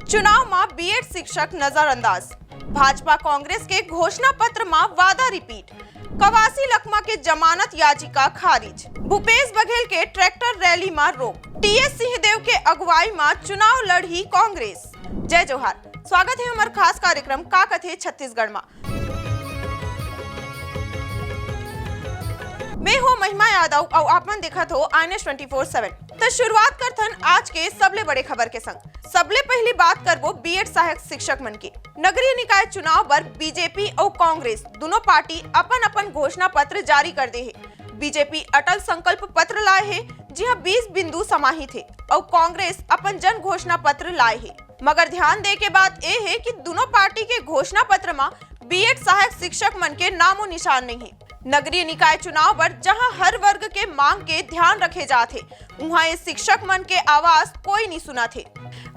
चुनाव में बीएड शिक्षक नजरअंदाज। भाजपा कांग्रेस के घोषणा पत्र में वादा रिपीट। कवासी लखमा के जमानत याचिका खारिज। भूपेश बघेल के ट्रैक्टर रैली में रोक। टीएस सिंहदेव के अगुवाई में चुनाव लड़ी कांग्रेस। जय जोहार, स्वागत है हमारे खास कार्यक्रम का कथे छत्तीसगढ़ में। मैं हूँ महिमा यादव और आपन देखत हो INS 24/7। तो शुरुआत करथन आज के सबले बड़े खबर के संग। सबले पहली बात करबो बीएड सहायक शिक्षक मन की। नगरीय निकाय चुनाव पर बीजेपी और कांग्रेस दोनों पार्टी अपन अपन घोषणा पत्र जारी कर दे है। बीजेपी अटल संकल्प पत्र लाए है, जहाँ 20 बिंदु समाहित है, और कांग्रेस अपन जन घोषणा पत्र लाए है। मगर ध्यान दे के बात ये है कि दोनों पार्टी के घोषणा पत्र में बीएड सहायक शिक्षक मन के नामो निशान नहीं है। नगरीय निकाय चुनाव पर जहां हर वर्ग के मांग के ध्यान रखे जाते, वहां इस शिक्षक मन के आवाज कोई नहीं सुना थे।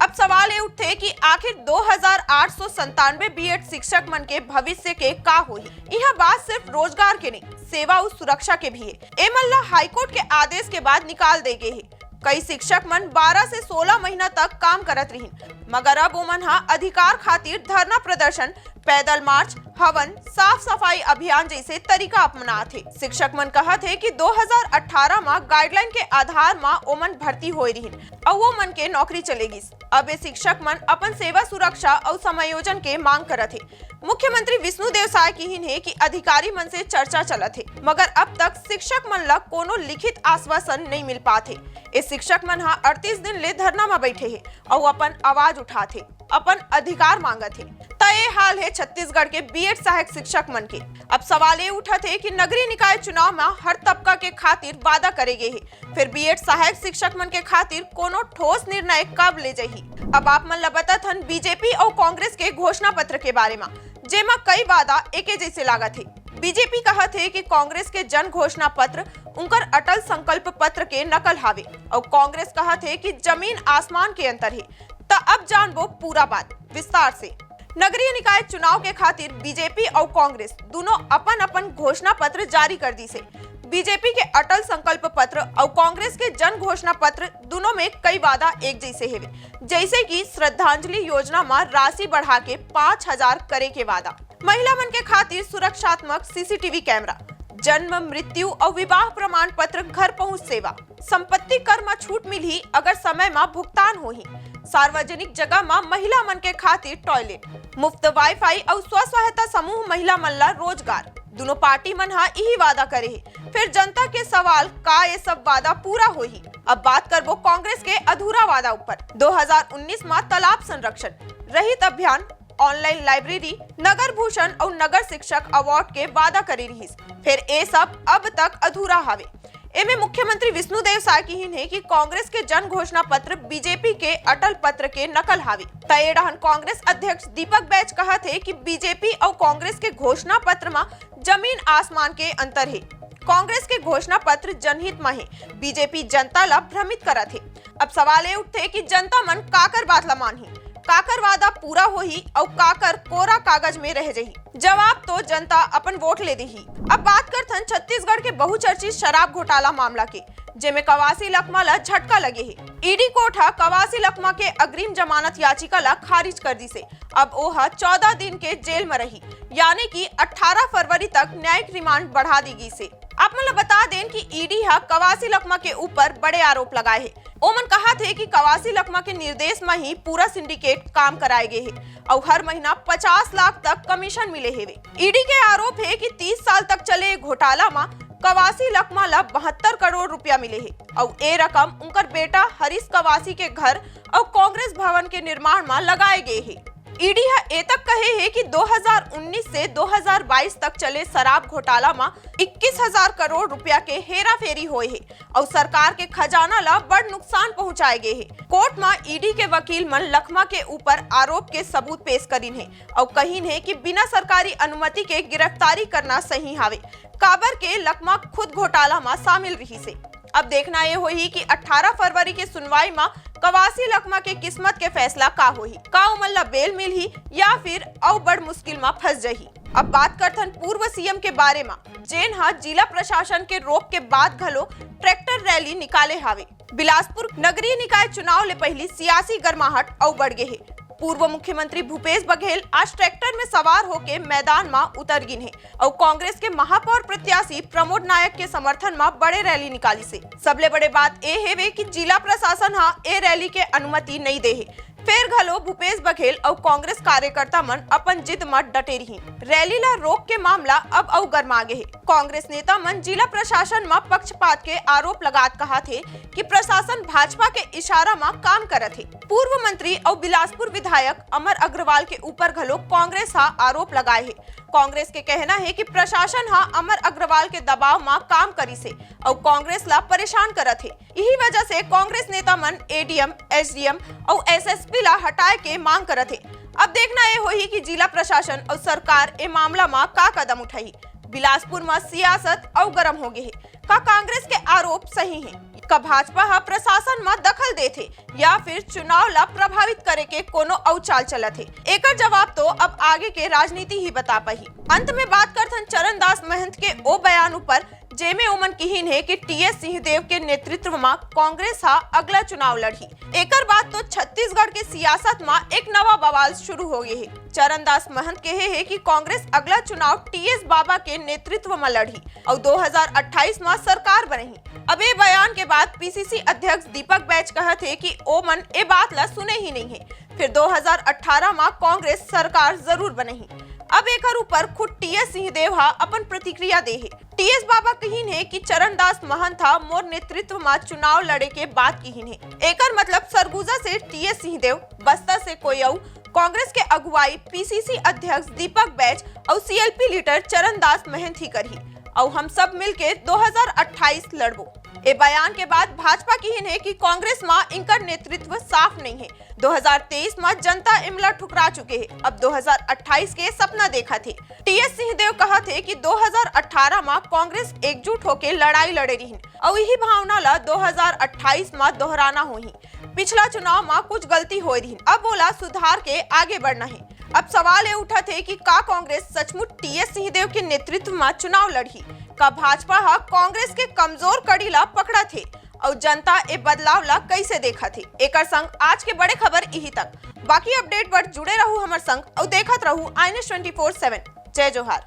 अब सवाल ये उठे कि आखिर 2897 बीएड शिक्षक मन के भविष्य के का होही। यह बात सिर्फ रोजगार के नहीं, सेवा और सुरक्षा के भी है। एमल्ला हाईकोर्ट के आदेश के बाद निकाल दे गए है। कई शिक्षक मन 12 से 16 महीना तक काम करत रही, मगर अब ओमन अधिकार खातिर धरना प्रदर्शन, पैदल मार्च, हवन, साफ सफाई अभियान जैसे तरीका अपना थे। शिक्षक मन कहा थे कि 2018 में गाइडलाइन के आधार में ओमन भर्ती हो रही और वो मन के नौकरी चलेगी। अब ये शिक्षक मन अपन सेवा सुरक्षा और समायोजन के मांग करत थे। मुख्यमंत्री विष्णुदेव साय की है कि अधिकारी मन से चर्चा चलत है, मगर अब तक शिक्षक मन ला कोनो लिखित आश्वासन नहीं मिल पाते। इस शिक्षक मन 38 दिन ले धरना में बैठे है और अपन आवाज उठाते, अपन अधिकार मांगत है। तय हाल है छत्तीसगढ़ के बीएड सहायक शिक्षक मन के। अब सवाल ये उठा थे कि नगरीय निकाय चुनाव में हर तबका के खातिर वादा करेगे है, फिर बीएड सहायक शिक्षक मन के खातिर कोनो ठोस निर्णय कब ले जाही। अब आप मन ला बताथन बीजेपी और कांग्रेस के घोषणा पत्र के बारे में, जेमा कई वादा एके जैसे लागत है। बीजेपी कहा थे कि कांग्रेस के जन घोषणा पत्र उनकर अटल संकल्प पत्र के नकल हावे, और कांग्रेस कहा थे कि जमीन आसमान के अंतर है। तो अब जानबो पूरा बात विस्तार से। नगरीय निकाय चुनाव के खातिर बीजेपी और कांग्रेस दोनों अपन अपन घोषणा पत्र जारी कर दी से। बीजेपी के अटल संकल्प पत्र और कांग्रेस के जन घोषणा पत्र दोनों में कई वादा एक जैसे है, जैसे कि श्रद्धांजलि योजना में राशि बढ़ा के 5000 करे के वादा, महिला मन के खातिर सुरक्षात्मक सीसीटीवी कैमरा, जन्म मृत्यु और विवाह प्रमाण पत्र घर पहुंच सेवा, संपत्ति कर में छूट मिली अगर समय में भुगतान होही, सार्वजनिक जगह में महिला मन के खातिर टॉयलेट, मुफ्त वाईफाई और स्व सहायता समूह महिला मन ला रोजगार। दोनों पार्टी मन यही वादा करे है। फिर जनता के सवाल का ये सब वादा पूरा होही। अब बात करबो कांग्रेस के अधूरा वादा ऊपर। 2019 में तालाब संरक्षण, रहित अभियान, ऑनलाइन लाइब्रेरी, नगर भूषण और नगर शिक्षक अवार्ड के वादा करी रही, फिर ये सब अब तक अधूरा हावे। एमे मुख्यमंत्री विष्णुदेव साय की है कि कांग्रेस के जन घोषणा पत्र बीजेपी के अटल पत्र के नकल हावे। तयेडहन कांग्रेस अध्यक्ष दीपक बैज कहा थे कि बीजेपी और कांग्रेस के घोषणा पत्र में जमीन आसमान के अंतर है। कांग्रेस के घोषणा पत्र जनहित में है, बीजेपी जनता ला भ्रमित करत है। अब सवाल ये उठते कि जनता मन काकर बात ला मानही, काकर वादा पूरा होही और काकर कोरा कागज में रह जाही। जवाब तो जनता अपन वोट ले देही। अब बात करथन छत्तीसगढ़ के बहुचर्चित शराब घोटाला मामला के, जेमे कवासी लखमा ला झटका लगे है। ईडी कोर्ट कवासी लखमा के अग्रिम जमानत याचिका ला खारिज कर दी से। अब ओह 14 दिन के जेल में रही, यानी कि 18 फरवरी तक न्यायिक रिमांड बढ़ा दी गई से। आप मतलब बता दें कि ईडी कवासी लखमा के ऊपर बड़े आरोप लगाए हैं। ओमन कहा थे कि कवासी लखमा के निर्देश में ही पूरा सिंडिकेट काम कराए गए हैं और हर महीना 50 लाख तक कमीशन मिले है। ईडी के आरोप है कि 30 साल तक चले घोटाला में कवासी लखमा ला 72 करोड़ रुपया मिले है और ये रकम उनकर बेटा हरीश कवासी के घर और कांग्रेस भवन के निर्माण में लगाए गए है। ईडी ये तक कहे है कि 2019 से 2022 तक चले शराब घोटाला में 21,000 करोड़ रुपया के हेरा फेरी हुए है और सरकार के खजाना ला बड़ नुकसान पहुंचाए गए है। कोर्ट में ईडी के वकील मन लखमा के ऊपर आरोप के सबूत पेश करीन है और कहीन है कि बिना सरकारी अनुमति के गिरफ्तारी करना सही हावे। काबर के लखमा खुद घोटाला में शामिल रही से। अब देखना ये होही कि 18 फरवरी के सुनवाई में कवासी लखमा के किस्मत के फैसला का होही, का उमल्ला बेल मिलही या फिर और बड़ मुश्किल में फंस जाही। अब बात करथन पूर्व सीएम के बारे में, जेन जिला प्रशासन के रोक के बाद घलो ट्रैक्टर रैली निकाले हावे। बिलासपुर नगरीय निकाय चुनाव ले पहली सियासी गर्माहट और बढ़ गए है। और पूर्व मुख्यमंत्री भूपेश बघेल आज ट्रैक्टर में सवार होके मैदान में उतर गिन है और कांग्रेस के महापौर प्रत्याशी प्रमोद नायक के समर्थन में बड़े रैली निकाली से। सबले बड़े बात ए है कि जिला प्रशासन हाँ ए रैली के अनुमति नहीं दे है। फिर घलो भूपेश बघेल और कांग्रेस कार्यकर्ता मन अपन जिद में डटे रही। रैली ला रोक के मामला अब और गर्मा गे है। कांग्रेस नेता मन जिला प्रशासन में पक्षपात के आरोप लगात कहा थे कि प्रशासन भाजपा के इशारा में काम करत है। पूर्व मंत्री और बिलासपुर विधायक अमर अग्रवाल के ऊपर घलो कांग्रेस हा आरोप लगाए है। कांग्रेस के कहना है कि प्रशासन हा अमर अग्रवाल के दबाव में काम करी से और कांग्रेस ला परेशान करत है। यही वजह से कांग्रेस नेता मन एडीएम, एसडीएम और एसएसपी ला हटाए के मांग करत है। अब देखना ये होही कि जिला प्रशासन और सरकार ए मामला में का कदम उठाई। बिलासपुर में सियासत और गरम हो गई है। का कांग्रेस के आरोप सही है? का भाजपा हा प्रशासन में दखल देथे या फिर चुनाव ला प्रभावित करे के कोनो और चाल चलत है? एकर जवाब तो अब आगे के राजनीति ही बता पाही। अंत में बात करथन चरणदास महंत के ओ बयान ऊपर जेमे ओमन किहिन है कि टीएस सिंहदेव के नेतृत्व में कांग्रेस हा अगला चुनाव लड़ी। एकर बाद तो छत्तीसगढ़ के सियासत में एक नवा बवाल शुरू हो गए है। चरणदास महंत कहे है कि कांग्रेस अगला चुनाव टीएस बाबा के नेतृत्व में लड़ी और 2028 में सरकार बनेगी। अब ये बयान के बाद पीसीसी अध्यक्ष दीपक बैज कहत है कि ओमन ए बात ला सुने ही नहीं है। फिर 2018 में कांग्रेस सरकार जरूर बनेगी। अब एकर ऊपर खुद टीएस सिंहदेव हा अपन प्रतिक्रिया दे है। टीएस बाबा कहिन है कि चरणदास महंत हा मोर नेतृत्व में चुनाव लड़े के बात कहिन है। एकर मतलब सरगुजा से टीएस सिंहदेव, बस्तर से कोई और कांग्रेस के अगुवाई पीसीसी अध्यक्ष दीपक बैज और सीएलपी लीडर चरणदास महंत ही करही और हम सब मिलके 2028 लड़बो। ए बयान के बाद भाजपा की है कि कांग्रेस में इनका नेतृत्व साफ नहीं है। 2023 में जनता इमला ठुकरा चुके हैं। अब 2028 के सपना देखा थे। टीएस सिंहदेव कहा थे कि 2018 में कांग्रेस एकजुट होकर लड़ाई लड़े रही और यही भावना ला 2028 में दोहराना होही। पिछला चुनाव में कुछ गलती हो रही, अब बोला सुधार के आगे बढ़ना है। अब सवाल ये उठा थे कि का कांग्रेस सचमुच टीएस सिंहदेव के नेतृत्व में चुनाव लड़ी? का भाजपा हा कांग्रेस के कमजोर कड़ी ला पकड़ा थे और जनता ए बदलाव ला कैसे देखा थे? एकर संग आज के बड़े खबर यही तक। बाकी अपडेट पर जुड़े रहू हमार संग और देखत रहू INS 24/7। जय जोहार।